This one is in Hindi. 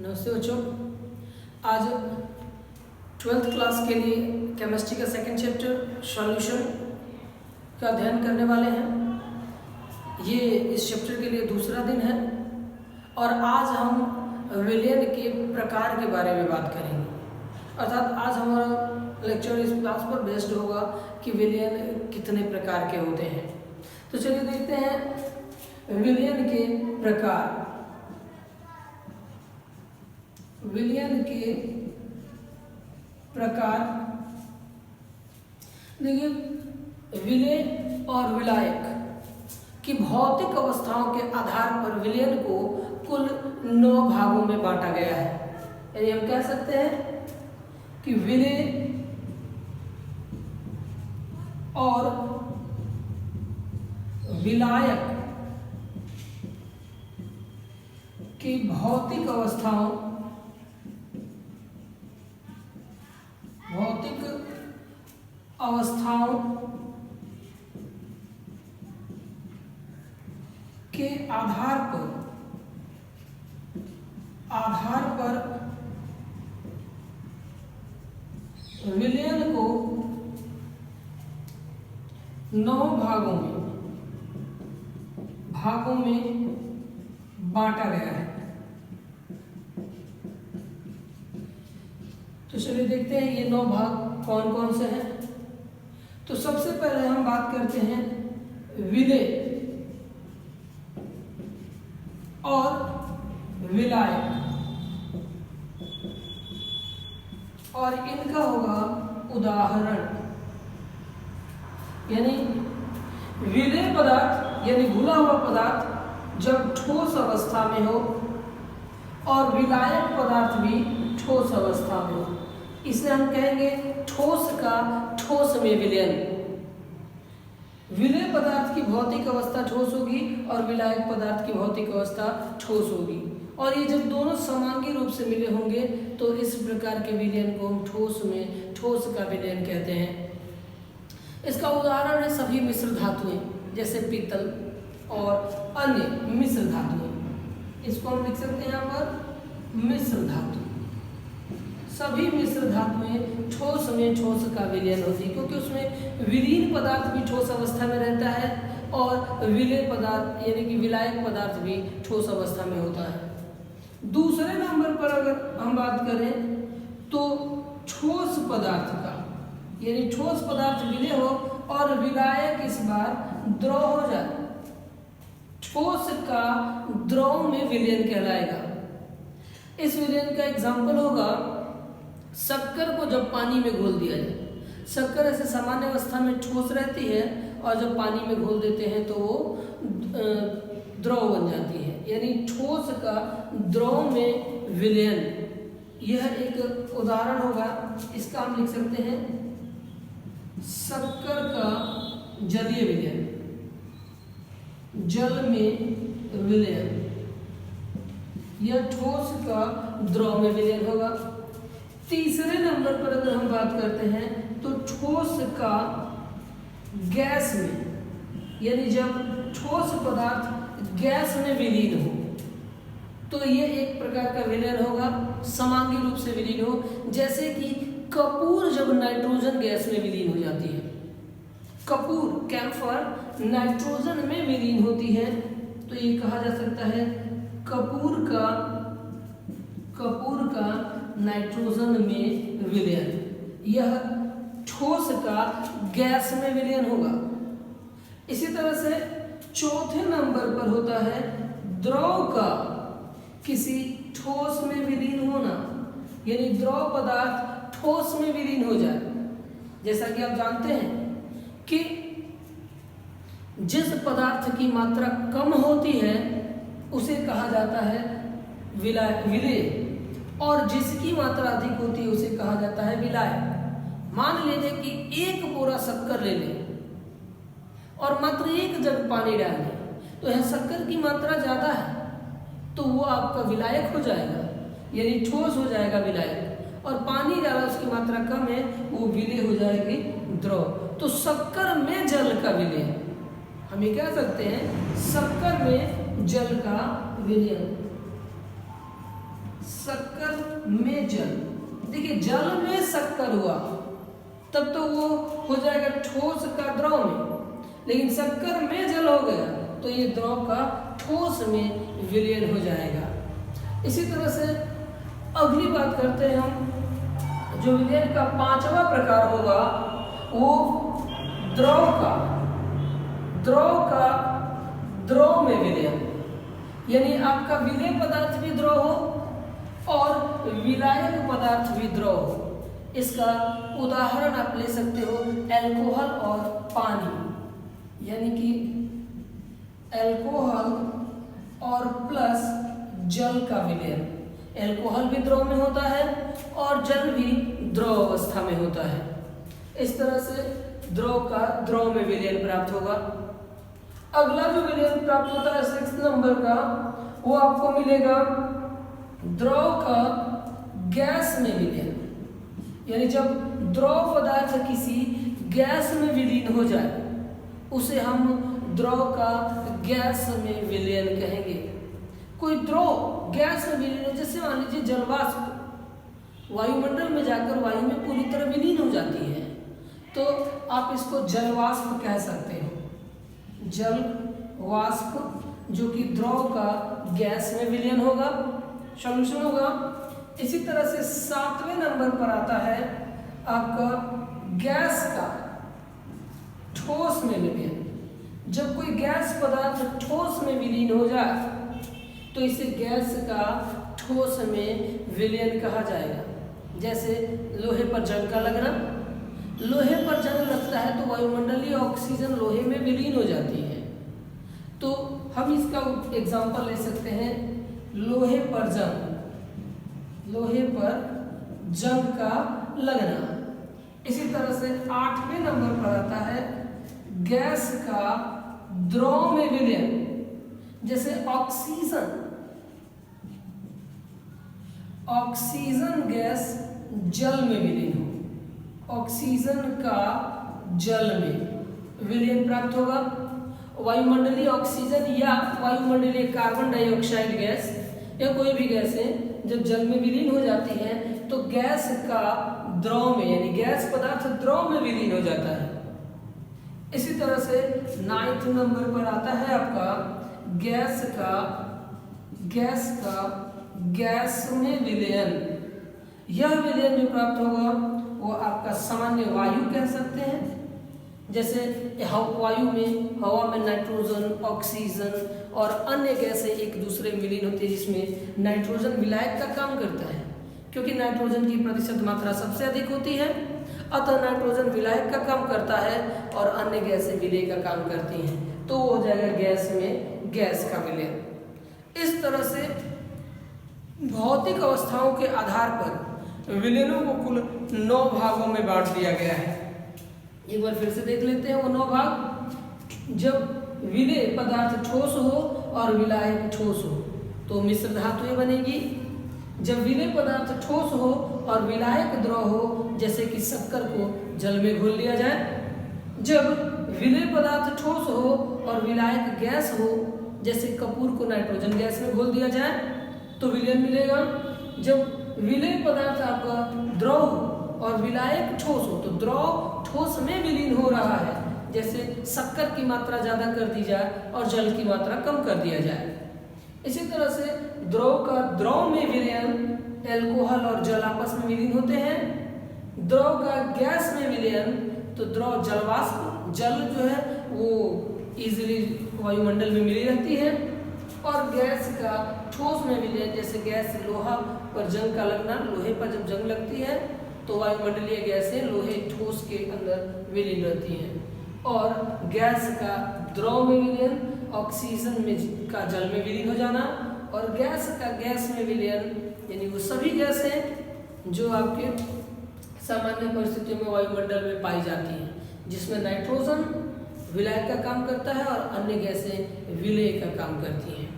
नमस्ते बच्चों। आज 12th क्लास के लिए केमिस्ट्री का सेकंड चैप्टर सॉल्यूशन का अध्ययन करने वाले हैं। ये इस चैप्टर के लिए दूसरा दिन है और आज हम विलयन के प्रकार के बारे में बात करेंगे। अर्थात आज हमारा लेक्चर इस क्लास पर बेस्ड होगा कि विलयन कितने प्रकार के होते हैं। तो चलिए देखते हैं विलयन के प्रकार। विलयन के प्रकार देखिए, विलय और विलायक की भौतिक अवस्थाओं के आधार पर विलयन को कुल 9 भागों में बांटा गया है। यानी हम कह सकते हैं कि विलय और विलायक की भौतिक अवस्थाओं के आधार पर विलयन को 9 भागों में बांटा गया है। तो चलिए देखते हैं ये 9 भाग कौन कौन से हैं। तो सबसे पहले हम बात करते हैं विलय और विलायक, और इनका होगा उदाहरण। यानी विलय पदार्थ यानी घुला हुआ पदार्थ जब ठोस अवस्था में हो और विलायक पदार्थ भी ठोस अवस्था में हो, इसे हम कहेंगे ठोस का ठोस में विलयन। विलय पदार्थ की भौतिक अवस्था ठोस होगी और विलायक पदार्थ की भौतिक अवस्था ठोस होगी, और ये जब दोनों समांगी रूप से मिले होंगे तो इस प्रकार के विलयन को हम ठोस का विलयन कहते हैं। इसका उदाहरण है सभी मिश्र धातुएं, जैसे पीतल और अन्य मिश्र धातुएं। इसको हम लिख सकते हैं यहाँ पर मिश्र धातु। सभी मिश्र धातुएं ठोस में ठोस का विलयन होती है, क्योंकि उसमें विलीन पदार्थ भी ठोस अवस्था में रहता है और विलय पदार्थ यानी कि विलायक पदार्थ भी ठोस अवस्था में होता है। दूसरे नंबर पर अगर हम बात करें तो ठोस पदार्थ का, यानी ठोस पदार्थ विलय हो और विलायक इस बार द्रव हो जाए, ठोस का द्रव में विलयन कहलाएगा। इस विलयन का एग्जाम्पल होगा शक्कर को जब पानी में घोल दिया जाए। शक्कर ऐसे सामान्य अवस्था में ठोस रहती है और जब पानी में घोल देते हैं तो वो द्रव बन जाती है, यानी ठोस का द्रव में विलयन। यह एक उदाहरण होगा, इसका हम लिख सकते हैं शक्कर का जलीय विलयन, जल में विलयन। यह ठोस का द्रव में विलयन होगा। तीसरे नंबर पर अगर हम बात करते हैं तो ठोस का गैस में, यानी जब ठोस पदार्थ गैस में विलीन हो तो ये एक प्रकार का विलयन होगा, समांगी रूप से विलीन हो। जैसे कि कपूर जब नाइट्रोजन गैस में विलीन हो जाती है, कपूर कैम्फर नाइट्रोजन में विलीन होती है, तो ये कहा जा सकता है कपूर का नाइट्रोजन में विलयन। यह ठोस का गैस में विलयन होगा। इसी तरह से चौथे नंबर पर होता है द्रव का किसी ठोस में विलीन होना, यानी द्रव पदार्थ ठोस में विलीन हो जाए। जैसा कि आप जानते हैं कि जिस पदार्थ की मात्रा कम होती है उसे कहा जाता है विलय, और जिसकी मात्रा अधिक होती है उसे कहा जाता है विलायक। मान लीजिए कि 1 बोरा शक्कर ले लें और मात्र 1 जग पानी डाल दें, तो यह शक्कर की मात्रा ज़्यादा है तो वो आपका विलायक हो जाएगा, यानी ठोस हो जाएगा विलायक, और पानी डाला उसकी मात्रा कम है वो विलय हो जाएगी द्रव। तो शक्कर में जल का विलय, हम ये कह सकते हैं शक्कर में जल का विलयन। शक्कर में जल, देखिए जल में शक्कर हुआ तब तो वो हो जाएगा ठोस का द्रव में, लेकिन शक्कर में जल हो गया तो ये द्रव का ठोस में विलयन हो जाएगा। इसी तरह से अगली बात करते हैं हम, जो विलयन का पांचवा प्रकार होगा वो द्रव में विलयन, यानी आपका विलेय पदार्थ भी द्रव हो और विलायक पदार्थ भी द्रव हो। इसका उदाहरण आप ले सकते हो अल्कोहल और पानी, यानी कि अल्कोहल और प्लस जल का विलयन। अल्कोहल भी द्रव में होता है और जल भी द्रव अवस्था में होता है। इस तरह से द्रव में विलयन प्राप्त होगा। अगला जो विलयन प्राप्त होता है 6 नंबर का, वो आपको मिलेगा द्रव का गैस में विलयन, यानी जब द्रव पदार्थ किसी गैस में विलीन हो जाए उसे हम द्रव का गैस में विलयन कहेंगे। कोई द्रव गैस में विलीन हो, जैसे मान लीजिए जलवाष्प वायुमंडल में जाकर वायु में पूरी तरह विलीन हो जाती है, तो आप इसको जलवाष्प कह सकते हो। जल वाष्प जो कि द्रव का गैस में विलयन होगा, सॉल्यूशन होगा। इसी तरह से 7वें नंबर पर आता है आपका गैस का ठोस में विलयन। जब कोई गैस पदार्थ ठोस में विलीन हो जाए तो इसे गैस का ठोस में विलयन कहा जाएगा। जैसे लोहे पर जंग का लगना, लोहे पर जंग लगता है तो वायुमंडलीय ऑक्सीजन लोहे में विलीन हो जाती है, तो हम इसका एग्जाम्पल ले सकते हैं लोहे पर जंग का लगना। इसी तरह से 8वें नंबर पर आता है गैस का द्रव में विलयन। जैसे ऑक्सीजन गैस जल में विलीन हो, ऑक्सीजन का जल में विलयन प्राप्त होगा। वायुमंडलीय ऑक्सीजन या वायुमंडलीय कार्बन डाइऑक्साइड गैस या कोई भी गैस है जब जल में विलीन हो जाती है तो गैस का द्रव में, यानी गैस पदार्थ द्रव में विलीन हो जाता है। इसी तरह से 9th नंबर पर आता है आपका गैस में विलयन। यह विलयन जो प्राप्त होगा वो आपका सामान्य वायु कह सकते हैं। जैसे वायु में, हवा में नाइट्रोजन, ऑक्सीजन और अन्य गैसें एक दूसरे में विलीन होती है, जिसमें नाइट्रोजन विलायक का काम करता है, क्योंकि नाइट्रोजन की प्रतिशत मात्रा सबसे अधिक होती है, अतः नाइट्रोजन विलायक का काम करता है और अन्य गैसें विलेय का काम करती हैं, तो वो हो जाएगा गैस में गैस का विलयन। इस तरह से भौतिक अवस्थाओं के आधार पर विलयनों को कुल 9 भागों में बांट दिया गया है। एक बार फिर से देख लेते हैं वो 9 भाग। जब विलेय पदार्थ ठोस हो और विलायक ठोस हो तो मिश्र धातुएं बनेगी। जब विलेय पदार्थ ठोस हो और विलायक द्रव हो, जैसे कि शक्कर को जल में घोल लिया जाए। जब विलेय पदार्थ ठोस हो और विलायक गैस हो, जैसे कपूर को नाइट्रोजन गैस में घोल दिया जाए तो विलयन मिलेगा। जब विलेय पदार्थ आपका द्रव हो और विलायक ठोस हो तो द्रव ठोस में विलीन हो रहा है, जैसे शक्कर की मात्रा ज़्यादा कर दी जाए और जल की मात्रा कम कर दिया जाए। इसी तरह से द्रव का द्रव में विलयन, अल्कोहल और जल आपस में विलीन होते हैं। द्रव का गैस में विलयन, तो द्रव जलवाष्प, जल जो है वो इजीली वायुमंडल में मिली रहती है। और गैस का ठोस में विलयन, जैसे गैस लोहा पर जंग का लगना, लोहे पर जब जंग लगती है तो वायुमंडलीय गैसें लोहे ठोस के अंदर विलीन रहती हैं। और गैस का द्रव में विलयन, ऑक्सीजन में का जल में विलीन हो जाना। और गैस का गैस में विलयन, यानी वो सभी गैसें जो आपके सामान्य परिस्थितियों में वायुमंडल में पाई जाती हैं, जिसमें नाइट्रोजन विलायक का काम करता है और अन्य गैसें विलेय का काम करती हैं।